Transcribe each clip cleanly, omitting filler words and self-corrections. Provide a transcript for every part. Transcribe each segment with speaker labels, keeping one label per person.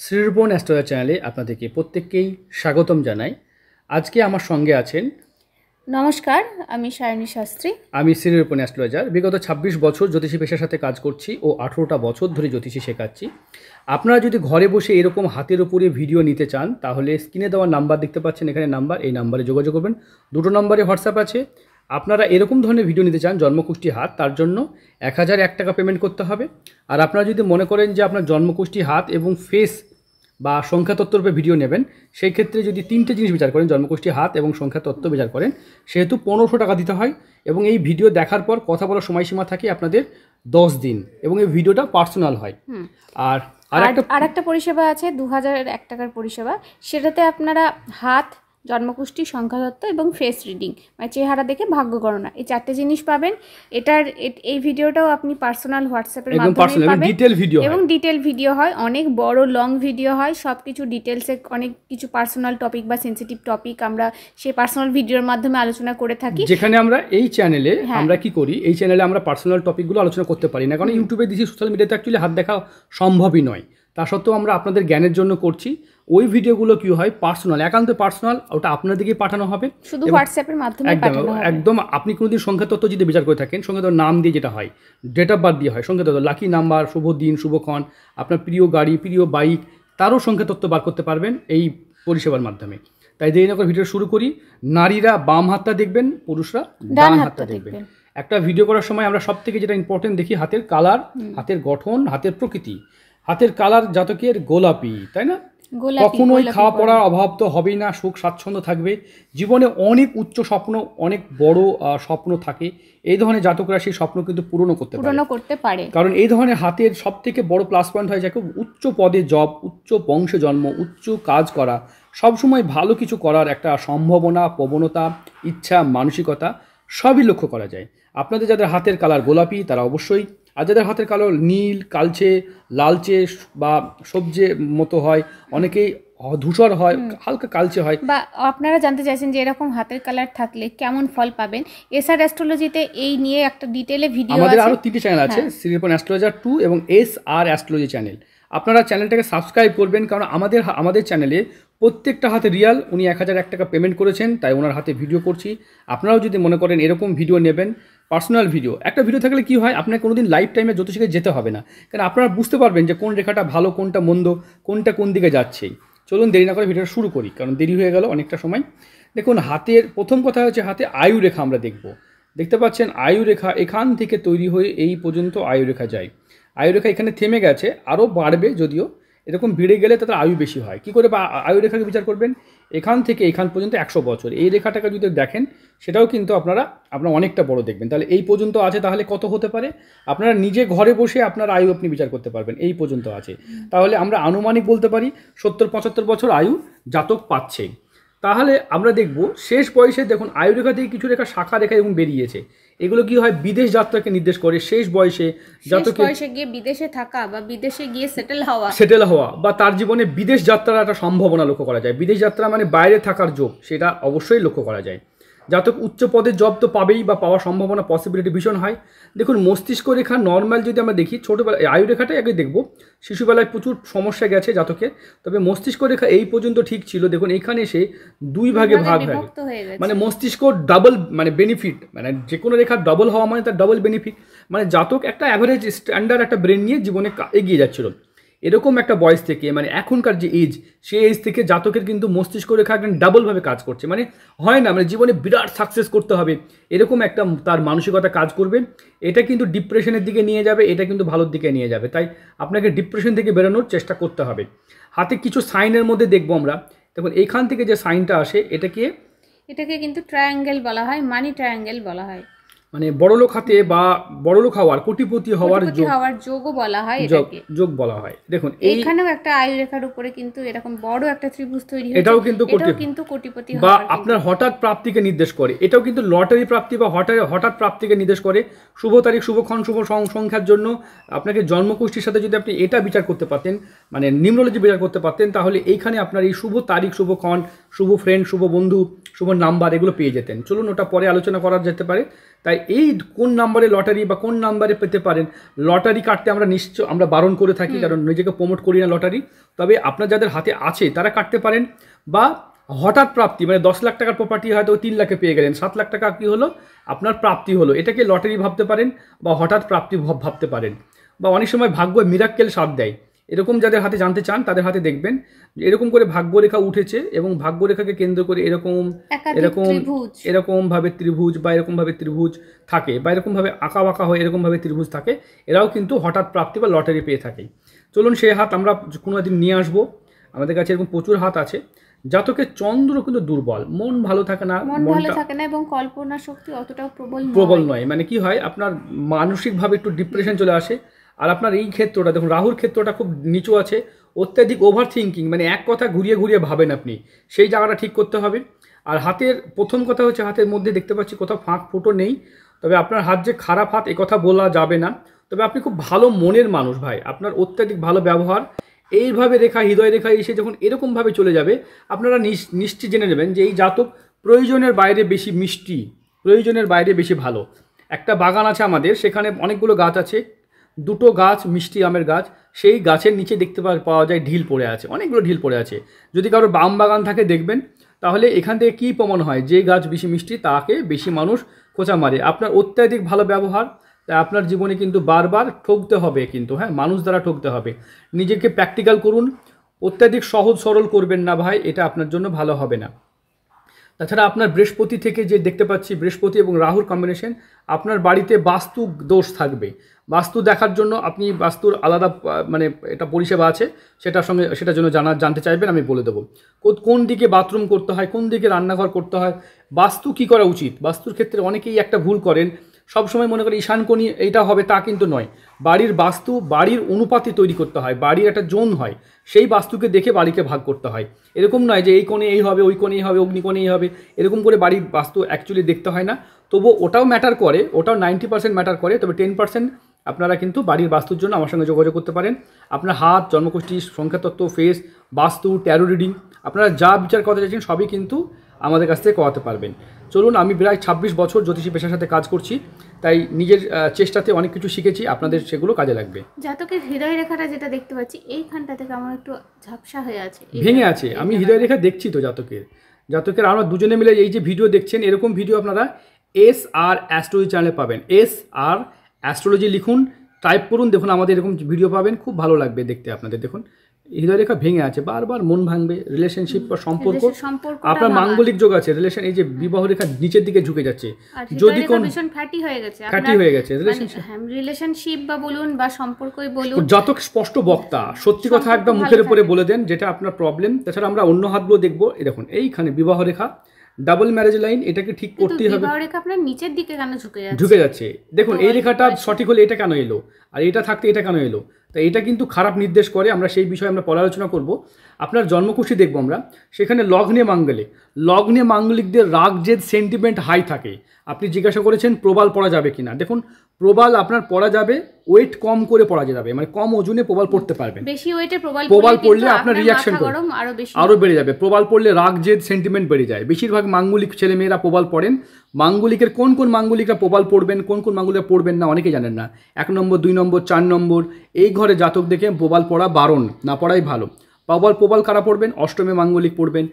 Speaker 1: Shrirupan astrologer চ্যানেলে আপনাদেরকে প্রত্যেককেই স্বাগতম জানাই। আজকে আমার সঙ্গে আছেন।
Speaker 2: নমস্কার, আমি সায়নী শাস্ত্রী।
Speaker 1: আমি শ্রীরূপন অ্যাস্ট্রোলজার। বিগত ২৬ বছর জ্যোতিষী পেশার সাথে কাজ করছি ও ১৮টা বছর ধরে জ্যোতিষী শেখাচ্ছি। আপনারা যদি ঘরে বসে এরকম হাতের উপরে ভিডিও নিতে চান তাহলে স্ক্রিনে দেওয়া নাম্বার দেখতে পাচ্ছেন, এখানে নাম্বার, এই নাম্বারে যোগাযোগ করবেন। দুটো নম্বরে হোয়াটসঅ্যাপ আছে। আপনারা এরকম ধরনের ভিডিও নিতে চান জন্মকুষ্ঠী হাত, তার জন্য ১,০০১ টাকা পেমেন্ট করতে হবে। আর আপনারা যদি মনে করেন যে আপনার জন্মকুষ্ঠী হাত এবং ফেস বা সংখ্যাতত্ত্বের উপরে ভিডিও নেবেন, সেই ক্ষেত্রে যদি তিনটে জিনিস বিচার করেন, জন্মকুষ্ঠী হাত এবং সংখ্যাতত্ত্ব বিচার করেন, সেহেতু ১৫০০ টাকা দিতে হয়। এবং এই ভিডিও দেখার পর কথা বলার সময়সীমা থাকে আপনাদের ১০ দিন এবং এই ভিডিওটা পার্সোনাল হয়।
Speaker 2: আর একটা পরিষেবা আছে ২,০০১ টাকার পরিষেবা, সেটাতে আপনারা হাত, জন্মকুষ্ঠী, সংখ্যাতত্ত্ব এবং ফেস রিডিং মানে চেহারা দেখে ভাগ্য গণনা, এই চারটে জিনিস পাবেন। এই ভিডিওটাও আপনি পার্সোনাল হোয়াটসঅ্যাপের মাধ্যমে পাবেন এবং ডিটেল ভিডিও হয়, অনেক বড় লং ভিডিও হয়, সব কিছু ডিটেলসে অনেক কিছু পার্সোনাল টপিক বা সেন্সিটিভ টপিক আমরা সেই পার্সোনাল ভিডিওর মাধ্যমে আলোচনা করে থাকি।
Speaker 1: যেখানে আমরা এই চ্যানেলে আমরা কি করি, এই চ্যানেলে আমরা পার্সোনাল টপিকগুলো আলোচনা করতে পারি না, কারণ ইউটিউবে দিচ্ছি, সোশ্যাল মিডিয়াতে অ্যাকচুয়ালি হাত দেখা সম্ভবই নয়। তা সত্ত্বেও আমরা আপনাদের জ্ঞানের জন্য করছি। ওই ভিডিওগুলো কি হয়, পার্সোনাল, একান্ত পার্সোনাল, ওটা আপনাদেরকে পাঠানো হবে শুধু
Speaker 2: হোয়াটসঅ্যাপের মাধ্যমে।
Speaker 1: একদম আপনি কোনোদিন সংখ্যাতত্ত্ব যদি বিচার করে থাকেন, সংখ্যাতত্ত্ব নাম দিয়ে যেটা হয়, ডেট অফ বার্থ দিয়ে হয় সংখ্যাতত্ত্ব, লাকি নাম্বার, শুভ দিন, শুভক্ষণ, আপনার প্রিয় গাড়ি, প্রিয় বাইক, তারও সংখ্যাতত্ত্ব বার করতে পারবেন এই পরিষেবার মাধ্যমে। তাই দেরি না করে ভিডিও শুরু করি। নারীরা বাম হাতটা দেখবেন, পুরুষরা ডান হাতটা দেখবেন। একটা ভিডিও করার সময় আমরা সব থেকে যেটা ইম্পর্টেন্ট দেখি, হাতের কালার, হাতের গঠন, হাতের প্রকৃতি। হাতের কালার জাতকের গোলাপি, তাই না? কখনোই খাওয়া পড়ার অভাব তো হবেই না, সুখ স্বাচ্ছন্দ্য থাকবে, জীবনে অনেক উচ্চ স্বপ্ন, অনেক বড় স্বপ্ন থাকে। এই ধরনের জাতকরা সেই স্বপ্ন কিন্তু পূরণ করতে পারে, কারণ এই ধরনের হাতের সব থেকে বড় প্লাস পয়েন্ট হয় যাকে উচ্চ পদে জব, উচ্চ বংশে জন্ম, উচ্চ কাজ করা, সবসময় ভালো কিছু করার একটা সম্ভাবনা, প্রবণতা, ইচ্ছা, মানসিকতা সবই লক্ষ্য করা যায়। আপনাদের যাদের হাতের কালার গোলাপি তারা অবশ্যই, আর যাদের হাতের কালার নীল, কালচে, লালচে বা সবজে মতো হয়, অনেকেই ধূসর হয়, হালকা কালচে হয়,
Speaker 2: বা আপনারা জানতে চাইছেন যে এরকম হাতের কালার থাকলে কেমন ফল পাবেন, এসআর অ্যাস্ট্রোলজিতে এই নিয়ে একটা ডিটেলে ভিডিও আছে।
Speaker 1: আমাদের আরও 3টি চ্যানেল আছে, শ্রীরূপন অ্যাস্ট্রোলজার 2 এবং এসআর অ্যাস্ট্রোলজি চ্যানেল। আপনারা চ্যানেলটাকে সাবস্ক্রাইব করবেন, কারণ আমাদের চ্যানেলে প্রত্যেকটা হাতে রিয়াল। উনি ১,০০১ টাকা পেমেন্ট করেছেন, তাই ওনার হাতে ভিডিও করছি। আপনারাও যদি মনে করেন এরকম ভিডিও নেবেন, পার্সোনাল ভিডিও, একটা ভিডিও থাকলে কি হয়, আপনার কোনোদিন লাইফ টাইমে জ্যোতিষীকে যেতে হবে না, কারণ আপনারা বুঝতে পারবেন যে কোন রেখাটা ভালো, কোনটা মন্দ, কোনটা কোন দিকে যাচ্ছে। চলুন দেরি না করে ভিডিওটা শুরু করি, কারণ দেরি হয়ে গেল অনেকটা সময়। দেখুন, হাতের প্রথম কথা হচ্ছে হাতে আয়ু রেখা আমরা দেখতে পাচ্ছেন। আয়ু রেখা এখান থেকে তৈরি হয়ে এই পর্যন্ত আয়ু রেখা যায়। আয়ু রেখা এখানে থেমে গেছে, আরও বাড়বে, যদিও এরকম বেড়ে গেলে তাদের আয়ু বেশি হয়। কী করে বা আয়ু রেখাকে বিচার করবেন? এখান থেকে এখান পর্যন্ত ১০০ বছর, এই রেখাটাকে যদি দেখেন সেটাও কিন্তু আপনারা অনেকটা বড় দেখবেন। তাহলে এই পর্যন্ত আছে, তাহলে কত হতে পারে? আপনারা নিজে ঘরে বসে আপনার আয়ু আপনি বিচার করতে পারবেন, এই পর্যন্ত আছে। তাহলে আমরা আনুমানিক বলতে পারি ৭০-৭৫ বছর আয়ু জাতক পাচ্ছে। তাহলে আমরা দেখব শেষ বয়সে, দেখুন আয়ু রেখা থেকে কিছু রেখা শাখা রেখা এবং বেরিয়েছে। এগুলো কি হয়, বিদেশ যাত্রাকে নির্দেশ করে। শেষ বয়সে জাতকের
Speaker 2: গিয়ে বিদেশে থাকা বা বিদেশে গিয়ে সেটেল হওয়া
Speaker 1: বা তার জীবনে বিদেশ যাত্রার একটা সম্ভাবনা লক্ষ্য করা যায়। বিদেশ যাত্রা মানে বাইরে থাকার যোগ, সেটা অবশ্যই লক্ষ্য করা যায়। জাতক উচ্চ পদের জব তো পাবেই, বা পাওয়ার সম্ভাবনা, পসিবিলিটি ভীষণ হয়। দেখুন, মস্তিষ্ক রেখা নর্মাল যদি আমরা দেখি, ছোটোবেলায় আয়ু রেখাটাই আগে দেখব, শিশুবেলায় প্রচুর সমস্যা গেছে জাতকের, তবে মস্তিষ্ক রেখা এই পর্যন্ত ঠিক ছিল। দেখুন এখানে এসে দুই ভাগে ভাগ হয়ে গেছে, মানে মস্তিষ্ক ডাবল, মানে বেনিফিট, মানে যে কোনো রেখা ডাবল হওয়া মানে তার ডাবল বেনিফিট। মানে জাতক একটা অ্যাভারেজ স্ট্যান্ডার্ড একটা ব্রেন নিয়ে জীবনে এগিয়ে যাচ্ছিল। এরকম একটা বয়স থেকে, মানে এখনকার যে এজ, সেই এজ থেকে জাতকের কিন্তু মস্তিষ্ক রেখা একদম ডাবলভাবে কাজ করছে। মানে হয় না, মানে জীবনে বিরাট সাকসেস করতে হবে, এরকম একটা তার মানসিকতা কাজ করবে। এটা কিন্তু ডিপ্রেশনের দিকে নিয়ে যাবে, এটা কিন্তু ভালোর দিকে নিয়ে যাবে। তাই আপনাকে ডিপ্রেশন থেকে বেরোনোর চেষ্টা করতে হবে। হাতে কিছু সাইনের মধ্যে দেখবো আমরা, দেখুন এইখান থেকে যে সাইনটা আসে, এটাকে
Speaker 2: কিন্তু ট্রায়াঙ্গেল বলা হয়, মানি ট্রায়াঙ্গেল বলা হয়।
Speaker 1: মানে বড়লোক হাতে বা বড়লোক হওয়ার, কোটিপতি হওয়ার
Speaker 2: যোগও বলা হয়,
Speaker 1: যোগ বলা হয়। দেখুন
Speaker 2: এইখানেও একটা আয়ু রেখার উপরে কিন্তু এরকম বড় একটা ত্রিভুজ তৈরি হয়েছে,
Speaker 1: এটাও কিন্তু কোটিপতি বা আপনার হঠাৎ প্রাপ্তিকে নির্দেশ করে। এটাও কিন্তু লটারি প্রাপ্তি বা হঠাৎ প্রাপ্তিকে নির্দেশ করে। শুভ তারিখ, শুভক্ষণ, শুভ সংখ্যার জন্য আপনাকে জন্মকুষ্ঠির সাথে যদি আপনি এটা বিচার করতে পারতেন, মানে নিউমরোলজি বিচার করতে পারতেন, তাহলে এইখানে আপনার এই শুভ তারিখ, শুভক্ষণ, শুভ ফ্রেন্ড, শুভ বন্ধু, শুভ নাম্বার এগুলো পেয়ে যেতেন। চলুন ওটা পরে আলোচনা করা যেতে পারে। তাই এই কোন নাম্বারে লটারি বা কোন নাম্বারে পেতে পারেন, লটারি কাটতে আমরা বারণ করে থাকি, কারণ নিজেকে প্রমোট করি না লটারি। তবে আপনার যাদের হাতে আছে তারা কাটতে পারেন, বা হঠাৎ প্রাপ্তি, মানে 10 লাখ টাকার প্রপার্টি হয়তো 3 লাখে পেয়ে গেলেন, 7 লাখ টাকা কী হলো, আপনার প্রাপ্তি হলো, এটাকে লটারি ভাবতে পারেন বা হঠাৎ প্রাপ্তি ভাবতে পারেন। বা অনেক সময় ভাগ্য মিরাক্কেল সাথ দেয়, এরকম যাদের হাতে জানতে চান তাদের হাতে দেখবেন এরকম করে ভাগ্যরেখা উঠেছে, এবং ভাগ্যরেখাকে কেন্দ্র করে এরকম ভাবে ত্রিভুজ বা এরকম ভাবে ত্রিভুজ থাকে, বা এরকম ভাবে আঁকা বাঁকা হয়ে এরকম ভাবে ত্রিভুজ থাকে, এরাও কিন্তু হঠাৎ প্রাপ্তি বা লটারি পেয়ে থাকে। চলুন সেই হাত আমরা কোনো দিন নিয়ে আসবো। আমাদের কাছে এরকম প্রচুর হাত আছে। জাতকের চন্দ্র কিন্তু দুর্বল, মন ভালো থাকে না,
Speaker 2: এবং কল্পনা শক্তি অতটাও
Speaker 1: প্রবল নয়। মানে কি হয়, আপনার মানসিকভাবে একটু ডিপ্রেশন চলে আসে। আর আপনার এই ক্ষেত্রটা দেখুন, রাহুর ক্ষেত্রটা খুব নিচু আছে, অত্যাধিক ওভার থিঙ্কিং, মানে এক কথা ঘুরিয়ে ঘুরিয়ে ভাবেন আপনি, সেই জায়গাটা ঠিক করতে হবে। আর হাতের প্রথম কথা হচ্ছে, হাতের মধ্যে দেখতে পাচ্ছি কোথাও ফাঁক ফুটো নেই, তবে আপনার হাত যে খারাপ হাত এ কথা বলা যাবে না। তবে আপনি খুব ভালো মনের মানুষ ভাই, আপনার অত্যাধিক ভালো ব্যবহার, এইভাবে রেখা হৃদয় রেখা এসে যখন এরকমভাবে চলে যাবে, আপনারা নিশ্চিত জেনে নেবেন যে এই জাতক প্রয়োজনের বাইরে বেশি মিষ্টি, প্রয়োজনের বাইরে বেশি ভালো। একটা বাগান আছে আমাদের, সেখানে অনেকগুলো গাছ আছে, দুটো গাছ মিষ্টি আমের গাছ, সেই গাছের নিচে দেখতে পাওয়া যায় ঢিল পড়ে আছে, অনেকগুলো ঢিল পড়ে আছে। যদি কারোর আম বাগান থাকে দেখবেন, তাহলে এখান থেকে কী প্রমাণ হয়, যে গাছ বেশি মিষ্টি তাকে বেশি মানুষ খোঁচা মারে। আপনার অত্যাধিক ভালো ব্যবহার, তাই আপনার জীবনে কিন্তু বারবার ঠকতে হবে, কিন্তু হ্যাঁ মানুষ দ্বারা ঠকতে হবে। নিজেকে প্র্যাকটিক্যাল করুন, অত্যাধিক সহজ সরল করবেন না ভাই, এটা আপনার জন্য ভালো হবে না। তাছাড়া আপনার বৃহস্পতি থেকে যে দেখতে পাচ্ছি, বৃহস্পতি এবং রাহুর কম্বিনেশন, আপনার বাড়িতে বাস্তু দোষ থাকবে। বাস্তু দেখার জন্য আপনি বাস্তুর আলাদা মানে এটা পরিষেবা আছে, সেটার জন্য জানতে চাইবেন, আমি বলে দেবো কোন দিকে বাথরুম করতে হয়, কোন দিকে রান্নাঘর করতে হয়, বাস্তু কী করা উচিত। বাস্তুর ক্ষেত্রে অনেকেই একটা ভুল করেন, সবসময় মনে করি ঈশান কোণে এইটা হবে, তা কিন্তু নয়। বাড়ির বাস্তু বাড়ির অনুপাতে তৈরি করতে হয়, বাড়ির একটা জোন হয়, সেই বাস্তুকে দেখে বাড়িকে ভাগ করতে হয়। এরকম নয় যে এই কোণে এই হবে, ওই কোণে এই হবে, অগ্নিকোণে এই হবে, এরকম করে বাড়ির বাস্তু অ্যাকচুয়ালি দেখতে হয় না। তবু ওটাও ম্যাটার করে, ওটাও 90% ম্যাটার করে, তবে 10% আপনারা কিন্তু বাড়ির বাস্তুর জন্য আমার সঙ্গে যোগাযোগ করতে পারেন। আপনার হাত, জন্মকুষ্ঠি, সংখ্যাতত্ত্ব, ফেস, বাস্তু, ট্যারো রিডিং, আপনারা যা বিচার করতে চাইছেন সবই কিন্তু আমাদের কাছ থেকে করাতে পারবেন। চলুন, আমি প্রায় 26 বছর জ্যোতিষী পেশার সাথে কাজ করছি, তাই নিজের চেষ্টাতে অনেক কিছু শিখেছি, আপনাদের সেগুলো কাজে লাগবে।
Speaker 2: জাতকের হৃদয় রেখাটা যেটা দেখতে পাচ্ছি, এইখানটা থেকে আমার একটু ঝাপসা হয়ে আছে,
Speaker 1: ভেঙে আছে। আমি হৃদয় রেখা দেখছি তো জাতকের আমরা দুজনে মিলে এই যে ভিডিও দেখছেন, এরকম ভিডিও আপনারা SR অ্যাস্ট্রোলজি চ্যানেলে পাবেন। SR অ্যাস্ট্রোলজি লিখুন, টাইপ করুন, দেখুন আমাদের এরকম ভিডিও পাবেন, খুব ভালো লাগবে দেখতে আপনাদের। দেখুন হৃদয় রেখা ভেঙে আছে, বারবার মন ভাঙবে, রিলেশনশিপ বা সম্পর্ক, আপনার মাঙ্গলিক যোগ আছে, রিলেশন, এই যে বিবাহ রেখা নিচের দিকে ঝুঁকে যাচ্ছে, যদি কোন
Speaker 2: ফ্যাটি
Speaker 1: হয়ে গেছে
Speaker 2: রিলেশনশিপ বা বলুন বা সম্পর্কই বলুন,
Speaker 1: জাতক স্পষ্ট বক্তা, সত্যি কথা একদম মুখের উপরে বলে দেন যেটা আপনার প্রবলেম। তাছাড়া আমরা অন্য হাতগুলো দেখবো, দেখুন এইখানে বিবাহ রেখা, ডাবল ম্যারেজ লাইন, এটাকে ঠিক করতেই হবে।
Speaker 2: বিবাহ রেখা আপনার নিচের দিকে কেন
Speaker 1: ঝুঁকে যাচ্ছে, দেখুন এই রেখাটা সঠিক হলে এটা কেন এলো, আর এটা থাকতে এটা কেন এলো, তাই এটা কিন্তু খারাপ নির্দেশ করে। আমরা সেই বিষয়ে আমরা পরে আলোচনা করব। আপনার জন্মকুষ্ঠী দেখবো আমরা, সেখানে লগ্নে মাঙ্গলিকদের রাগ জেদ সেন্টিমেন্ট হাই থাকে। আপনি জিজ্ঞাসা করেছেন প্রবাল পড়া যাবে কিনা, দেখুন প্রবাল আপনার পড়া যাবে, ওয়েট কম করে পড়া যাবে, মানে কম ওজনে প্রবাল পড়তে পারবেন।
Speaker 2: বেশি ওয়েটে
Speaker 1: প্রবাল পড়লে আপনার রিয়াকশন আরো বেড়ে যাবে। প্রবাল পড়লে রাগ জেদ সেন্টিমেন্ট বেড়ে যায়। বেশিরভাগ মাঙ্গলিক ছেলেমেয়েরা প্রবাল পড়েন। মাঙ্গলিকের কোন মাঙ্গলিকরা প্রবাল পড়বেন, কোন মাঙ্গলিকরা পড়বেন না অনেকে জানেন না। 1 নম্বর, 2 নম্বর, 4 নম্বর এই ঘরে জাতক দেখে প্রবাল পড়া বারণ, না পড়াই ভালো। প্রবাল কারা পড়বেন, অষ্টমে মাঙ্গলিক পড়বেন,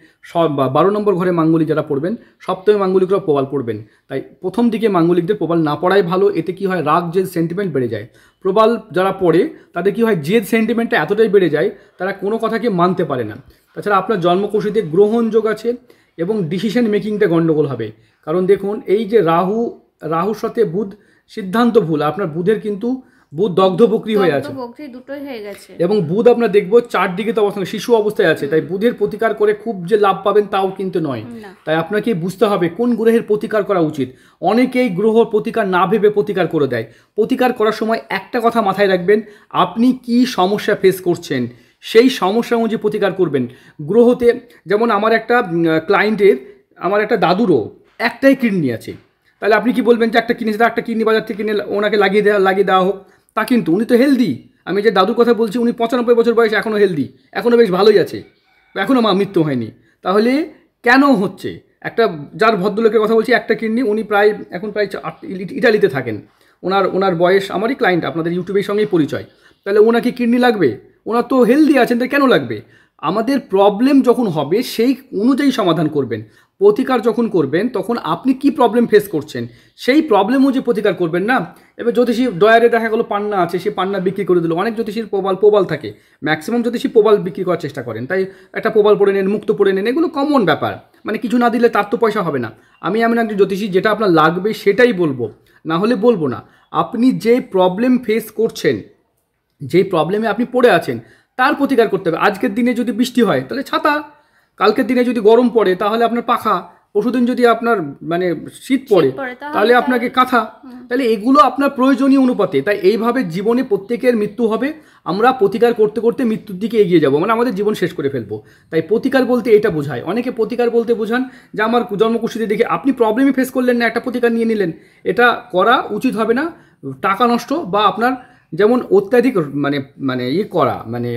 Speaker 1: 12 নম্বর ঘরে মাঙ্গলিক যারা পড়বেন, সপ্তমে মাঙ্গলিকরা প্রবাল পড়বেন। তাই প্রথম দিকে মাঙ্গলিকদের প্রবাল না পড়াই ভালো। এতে কি হয়, রাগ জেদ সেন্টিমেন্ট বেড়ে যায়। প্রবাল যারা পড়ে তাদের কি হয়, জেদ সেন্টিমেন্টটা এতটাই বেড়ে যায়, তারা কোনো কথাকে মানতে পারে না। তাছাড়া আপনার জন্মকুষ্ঠীতে গ্রহণযোগ আছে, এবং ডিসিশন মেকিংটা গণ্ডগোল হবে। কারণ দেখুন এই যে রাহুর সাথে বুধ, সিদ্ধান্ত ভুল, আপনার বুধের কিন্তু বুধ দগ্ধ বকরি হয়ে আছে, এবং বুধ আপনার দেখবো 4 দিকে তো অবস্থান, শিশু অবস্থায় আছে। তাই বুধের প্রতিকার করে খুব যে লাভ পাবেন তাও কিন্তু নয়। তাই আপনাকে বুঝতে হবে কোন গ্রহের প্রতিকার করা উচিত। অনেকেই গ্রহ প্রতিকার না ভেবে প্রতিকার করে দেয়। প্রতিকার করার সময় একটা কথা মাথায় রাখবেন, আপনি কি সমস্যা ফেস করছেন সেই সমস্যা অনুযায়ী প্রতিকার করবেন। গ্রহতে যেমন আমার একটা ক্লায়েন্টের, আমার একটা দাদুরও একটাই কিডনি আছে, তাহলে আপনি কি বলবেন যে একটা কিনেছে, একটা কিডনি বাজার থেকে কিনে ওনাকে লাগিয়ে দেওয়া হোক? তা কিন্তু উনি তো হেলদি। আমি যে দাদুর কথা বলছি উনি 95 বছর বয়সে এখনও হেলদি, এখনও বেশ ভালোই আছে, এখনও মৃত্যু হয়নি। তাহলে কেন হচ্ছে? একটা যার ভদ্রলোকের কথা বলছি, একটা কিডনি, উনি এখন প্রায় ইটালিতে থাকেন, ওনার বয়স, আমারই ক্লায়েন্ট, আপনাদের ইউটিউবের সঙ্গেই পরিচয়। তাহলে ওনাকে কিডনি লাগবে? ওনার তো হেলদি আছেন, তাই কেন লাগবে? আমাদের প্রবলেম যখন হবে সেই অনুযায়ী সমাধান করবেন। প্রতিকার যখন করবেন তখন আপনি কি প্রবলেম ফেস করছেন সেই প্রবলেম অনুযায়ী প্রতিকার করবেন না। এবার জ্যোতিষী ডয়ারে দেখা গেলো পান্না আছে, সে পান্না বিক্রি করে দিল। অনেক জ্যোতিষীর প্রবাল থাকে, ম্যাক্সিমাম জ্যোতিষী প্রবাল বিক্রি করার চেষ্টা করেন, তাই একটা প্রবাল পড়ে নেন, মুক্ত পড়ে নেন, এগুলো কমন ব্যাপার। মানে কিছু না দিলে তার তো পয়সা হবে না। আমি এমন একজন জ্যোতিষী, যেটা আপনার লাগবে সেটাই বলবো, না হলে বলবো না। আপনি যে প্রবলেম ফেস করছেন, যেই প্রবলেমে আপনি পড়ে আছেন, তার প্রতিকার করতে হবে। আজকের দিনে যদি বৃষ্টি হয় তাহলে ছাতা, কালকের দিনে যদি গরম পড়ে তাহলে আপনার পাখা, পরশুদিন যদি আপনার মানে শীত পড়ে তাহলে আপনাকে কাঁথা। তাহলে এগুলো আপনার প্রয়োজনীয় অনুপাতে। তাই এইভাবে জীবনে প্রত্যেকের মৃত্যু হবে, আমরা প্রতিকার করতে করতে মৃত্যুর দিকে এগিয়ে যাব, মানে আমাদের জীবন শেষ করে ফেলবো। তাই প্রতিকার বলতে এটা বোঝায়। অনেকে প্রতিকার বলতে বোঝান যে আমার জন্মকুষ্ঠিতে দেখে আপনি প্রবলেমই ফেস করলেন না, একটা প্রতিকার নিয়ে নিলেন। এটা করা উচিত হবে না। টাকা নষ্ট, বা আপনার যেমন অত্যাধিক মানে করা, মানে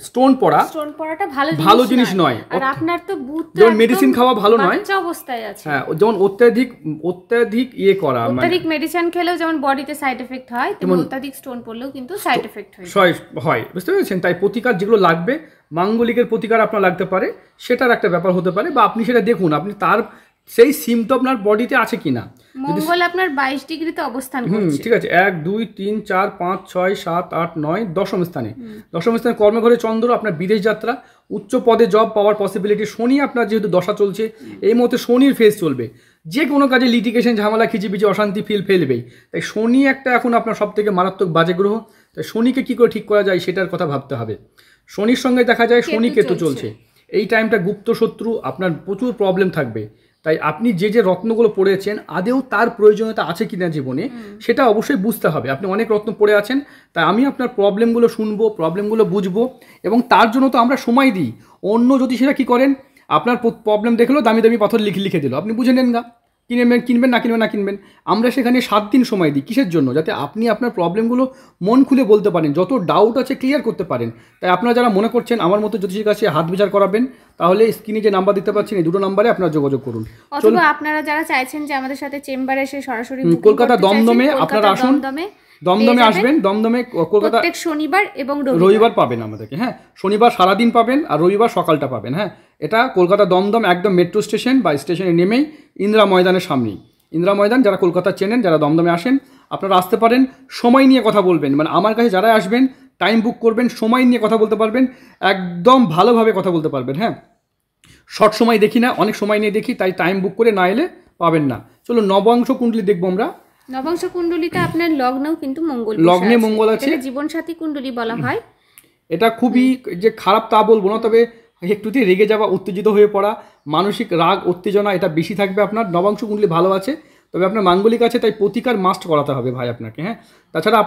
Speaker 1: স্টোন পড়াটা ভালো জিনিস নয়।
Speaker 2: আর আপনার তো বুদ্ধ
Speaker 1: যেমন মেডিসিন খাওয়া ভালো নয়,
Speaker 2: বাচ্চা অবস্থায় আছে।
Speaker 1: হ্যাঁ, যেমন অত্যাধিক করা,
Speaker 2: অত্যাধিক মেডিসিন খেলেও যেমন বডিতে সাইড এফেক্ট হয়, তেমন অত্যাধিক স্টোন পড়লেও কিন্তু সাইড এফেক্ট
Speaker 1: হয়। বুঝতে পেরেছেন? তাই প্রতিকার যেগুলো লাগবে, মাঙ্গলিকের প্রতিকার আপনার লাগতে পারে, সেটার একটা ব্যাপার হতে পারে, বা আপনি সেটা দেখুন আপনি তার সেই সিমটম আপনার বডিতে আছে কিনা।
Speaker 2: মঙ্গল আপনার 22 ডিগ্রিতে অবস্থান করছে,
Speaker 1: ঠিক আছে, 1 2 3 4 5 6 7 8 9 দশম স্থানে কর্মঘরে চন্দ্র, আপনার বিদেশ যাত্রা, উচ্চ পদে জব পাওয়ার পসিবিলিটি। শনি আপনার যেহেতু দশা চলছে, এই মুহূর্তে শনির ফেজ চলবে, যে কোনো কাজে লিটিগেশন, ঝামেলা, খিচিবিচি, অশান্তি ফেলবেই। তাই শনি একটা এখন আপনার সব থেকে মারাত্মক বাজে গ্রহ। তাই শনিকে কী করে ঠিক করা যায় সেটার কথা ভাবতে হবে। শনির সঙ্গে দেখা যায় শনি কেতু চলছে, এই টাইমটা গুপ্ত শত্রু, আপনার প্রচুর প্রবলেম থাকবে। তাই আপনি যে রত্নগুলো পড়েছেন আদেও তার প্রয়োজনীয়তা আছে কিনা জীবনে, সেটা অবশ্যই বুঝতে হবে। আপনি অনেক রত্ন পড়ে আছেন, তাই আমি আপনার প্রবলেমগুলো শুনবো, প্রবলেমগুলো বুঝবো, এবং তার জন্য তো আমরা সময় দিই। অন্য জ্যোতিষীরা কী করেন, আপনার প্রবলেম দেখলো, দামি দামি পাথর লিখে দিল, আপনি বুঝে নেন না, কিনবেন না কিনবেন। আমরা সেখানে 7 দিন সময় দিই, কিসের জন্য? যাতে আপনি আপনার প্রবলেমগুলো মন খুলে বলতে পারেন, যত ডাউট আছে ক্লিয়ার করতে পারেন। তাই আপনারা যারা মনে করছেন আমার মতো জ্যোতিষীর কাছে হাত বিচার করাবেন, তাহলে স্ক্রিনে যে নাম্বার দিতে পাচ্ছেন এই দুটো নাম্বারে আপনারা যোগাযোগ করুন।
Speaker 2: অথবা আপনারা যারা চাইছেন যে আমাদের সাথে চেম্বারে এসে সরাসরি
Speaker 1: কলকাতা দমদমে আপনারা আসুন, দমদমে আসবেন, দমদমে কলকাতা
Speaker 2: প্রত্যেক শনিবার এবং
Speaker 1: রবিবার পাবেন আমাদেরকে। হ্যাঁ, শনিবার সারাদিন পাবেন আর রবিবার সকালটা পাবেন। হ্যাঁ, এটা কলকাতা দমদম, একদম মেট্রো স্টেশন বা স্টেশনে নেমেই ইন্দিরা ময়দানের সামনেই। ইন্দিরা ময়দান, যারা কলকাতা চেনেন, যারা দমদমে আসেন, আপনারা আসতে পারেন। সময় নিয়ে কথা বলবেন, মানে আমার কাছে যারা আসবেন টাইম বুক করবেন, সময় নিয়ে কথা বলতে পারবেন, একদম ভালোভাবে কথা বলতে পারবেন। হ্যাঁ, শর্ট সময় দেখি না, অনেক সময় নিয়ে দেখি, তাই টাইম বুক করে না এলে পাবেন না। চলো নবাংশ কুণ্ডলী দেখবো আমরা।
Speaker 2: নবাংশ কুণ্ডলীতে আপনার লগ্নেও কিন্তু মঙ্গল,
Speaker 1: লগ্নে মঙ্গল আছে,
Speaker 2: জীবনসাথী কুণ্ডলী বলা হয়।
Speaker 1: এটা খুবই যে খারাপ তা বলবো না, তবে একটুতেই রেগে যাওয়া, উত্তেজিত হয়ে পড়া, মানসিক রাগ উত্তেজনা এটা বেশি থাকবে আপনার। নবাংশ কুণ্ডলী ভালো আছে, তবে আপনার মাঙ্গলিক আছে, তাই প্রতিকার মাস্ট করাতে হবে ভাই আপনাকে। হ্যাঁ, তাছাড়া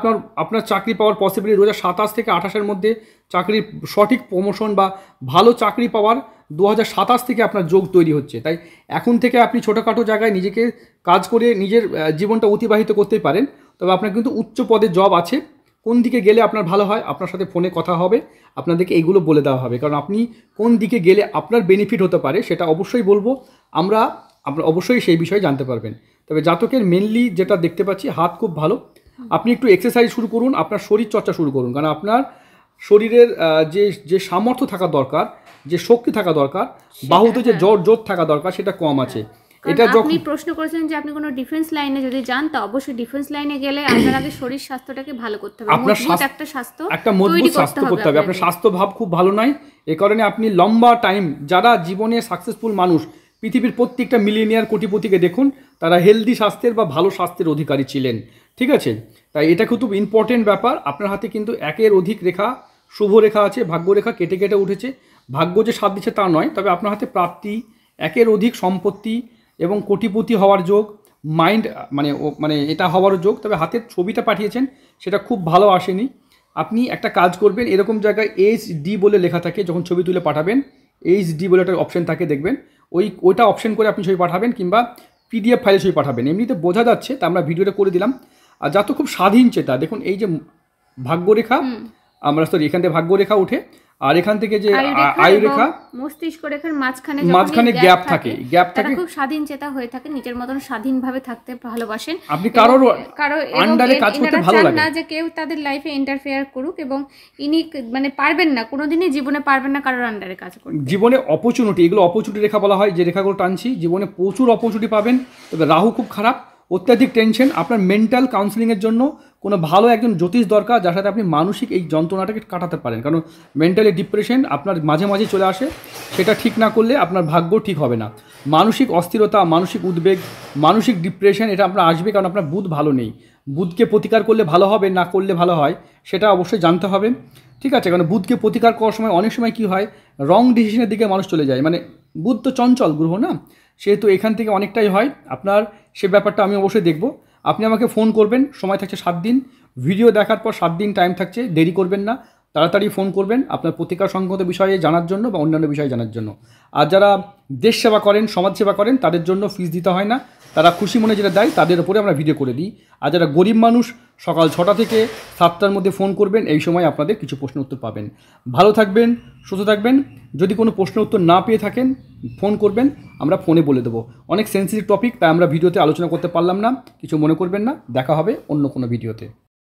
Speaker 1: আপনার চাকরি পাওয়ার পসিবিলিটি 2027 থেকে 28-এর মধ্যে চাকরির সঠিক প্রমোশন বা ভালো চাকরি পাওয়ার 2027 থেকে আপনার যোগ তৈরি হচ্ছে। তাই এখন থেকে আপনি ছোটোখাটো জায়গায় নিজেকে কাজ করে নিজের জীবনটা অতিবাহিত করতেই পারেন, তবে আপনার কিন্তু উচ্চ পদে জব আছে। কোন দিকে গেলে আপনার ভালো হয়, আপনার সাথে ফোনে কথা হবে, আপনাদেরকে এগুলো বলে দেওয়া হবে, কারণ আপনি কোন দিকে গেলে আপনার বেনিফিট হতে পারে সেটা অবশ্যই বলবো আমরা, আপনারা অবশ্যই সেই বিষয়ে জানতে পারবেন। তবে জাতকের মেনলি যেটা দেখতে পাচ্ছি, হাত খুব ভালো। আপনি একটু এক্সারসাইজ শুরু করুন, আপনার শরীর চর্চা শুরু করুন, কারণ আপনার শরীরের যে সামর্থ্য থাকা দরকার, যে শক্তি থাকা দরকার, বাহুতে যে জোর থাকা দরকার, সেটা কম আছে।
Speaker 2: এটা আপনি প্রশ্ন করেছেন যে আপনি কোনো ডিফেন্স লাইনে যদি যান, তা অবশ্যই ডিফেন্স লাইনে গেলে আপনার আগে শরীর স্বাস্থ্যটাকে ভালো করতে হবে,
Speaker 1: আপনার একটা মজবুত স্বাস্থ্য করতে হবে। আপনার স্বাস্থ্য ভাব খুব ভালো নয়, এই কারণে আপনি লম্বা টাইম, যারা জীবনে সাকসেসফুল মানুষ, পৃথিবীর প্রত্যেকটা মিলিয়নিয়ার কোটিপতিকে দেখুন, তারা হেলদি স্বাস্থ্যের বা ভালো স্বাস্থ্যের অধিকারী ছিলেন। ঠিক আছে, তাই এটা খুব ইম্পর্টেন্ট ব্যাপার। আপনার হাতে কিন্তু 1-এর অধিক রেখা, শুভ রেখা আছে, ভাগ্যরেখা কেটে উঠেছে। ভাগ্য যে সাথ দিচ্ছে তা নয়, তবে আপনার হাতে প্রাপ্তি, 1-এর অধিক সম্পত্তি এবং কোটিপতি হওয়ার যোগ, মাইন্ড মানে এটা হওয়ার যোগ। তবে হাতের ছবিটা পাঠিয়েছেন সেটা খুব ভালো আসেনি। আপনি একটা কাজ করবেন, এরকম জায়গায় HD বলে লেখা থাকে, যখন ছবি তুলে পাঠাবেন HD বলে একটা অপশন থাকে, দেখবেন ওইটা অপশন করে আপনি ছবি পাঠাবেন, কিংবা PDF ফাইলে ছবি পাঠাবেন। এমনিতে বোঝা যাচ্ছে, তা আমরা ভিডিওটা করে দিলাম। আর যা তো খুব স্বাধীন চেতা, দেখুন এই যে ভাগ্যরেখা, আমরা এখান থেকে ভাগ্যরেখা উঠে আর এখান থেকে যে
Speaker 2: আয়ুরেখা
Speaker 1: আয়ুরেখা
Speaker 2: মস্তিষ্ক রেখার
Speaker 1: মাঝখানে গ্যাপ থাকে,
Speaker 2: তারা খুব স্বাধীন চেতা হয়ে থাকে, নিজের মতন স্বাধীনভাবে থাকতে ভালোবাসেন।
Speaker 1: আপনি কারো আন্ডারে কাজ করতে ভালো লাগে
Speaker 2: না যে কেউ তাদের লাইফে ইন্টারফেয়ার করুক, এবং ইনি মানে পারবেন না, কোনোদিনই জীবনে পারবেন না কারোর আন্ডারে কাজ করতে।
Speaker 1: জীবনে অপরচুনিটি, এগুলো অপরচুনিটি রেখা বলা হয়, যে রেখাগুলো টানছি জীবনে প্রচুর অপরচুনিটি পাবেন। তবে রাহু খুব খারাপ, অত্যাধিক টেনশন। আপনার মেন্টাল কাউন্সিলিংয়ের জন্য কোনো ভালো একজন জ্যোতিষ দরকার, যার সাথে আপনি মানসিক এই যন্ত্রণাটাকে কাটাতে পারেন। কারণ মেন্টালি ডিপ্রেশন আপনার মাঝে মাঝে চলে আসে, সেটা ঠিক না করলে আপনার ভাগ্য ঠিক হবে না। মানসিক অস্থিরতা, মানসিক উদ্বেগ, মানসিক ডিপ্রেশন এটা আপনার আসবে, কারণ আপনার বুধ ভালো নেই। বুধকে প্রতিকার করলে ভালো হবে না করলে ভালো হয় সেটা অবশ্যই জানতে হবে, ঠিক আছে? কারণ বুধকে প্রতিকার করার সময় অনেক সময় কী হয়, রং ডিসিশনের দিকে মানুষ চলে যায়। মানে বুধ তো চঞ্চল গ্রহ না, সেহেতু এখান থেকে অনেকটাই হয় আপনার, সে ব্যাপারটা আমি অবশ্যই দেখব। আপনি আমাকে ফোন করবেন, সময় থাকছে 7 দিন, ভিডিও দেখার পর 7 দিন টাইম থাকছে, দেরি করবেন না, তাড়াতাড়ি ফোন করবেন আপনার প্রতিকার সংক্রান্ত বিষয়ে জানার জন্য বা অন্যান্য বিষয়ে জানার জন্য। আর যারা দেশ সেবা করেন, সমাজ সেবা করেন, তাদের জন্য ফিস দিতে হয় না, তারা খুশি মনে যেটা দেয় তাদের উপরে আমরা ভিডিও করে দিই। আর যারা গরিব মানুষ, সকাল 6টা থেকে 7টার মধ্যে ফোন করবেন, এই সময় আপনাদের কিছু প্রশ্ন উত্তর পাবেন। ভালো থাকবেন, সুস্থ থাকবেন। যদি কোনো প্রশ্ন উত্তর না পেয়ে থাকেন ফোন করবেন, আমরা ফোনে বলে দেবো। অনেক সেন্সিটিভ টপিক, তাই আমরা ভিডিওতে আলোচনা করতে পারলাম না, কিছু মনে করবেন না। দেখা হবে অন্য কোনো ভিডিওতে।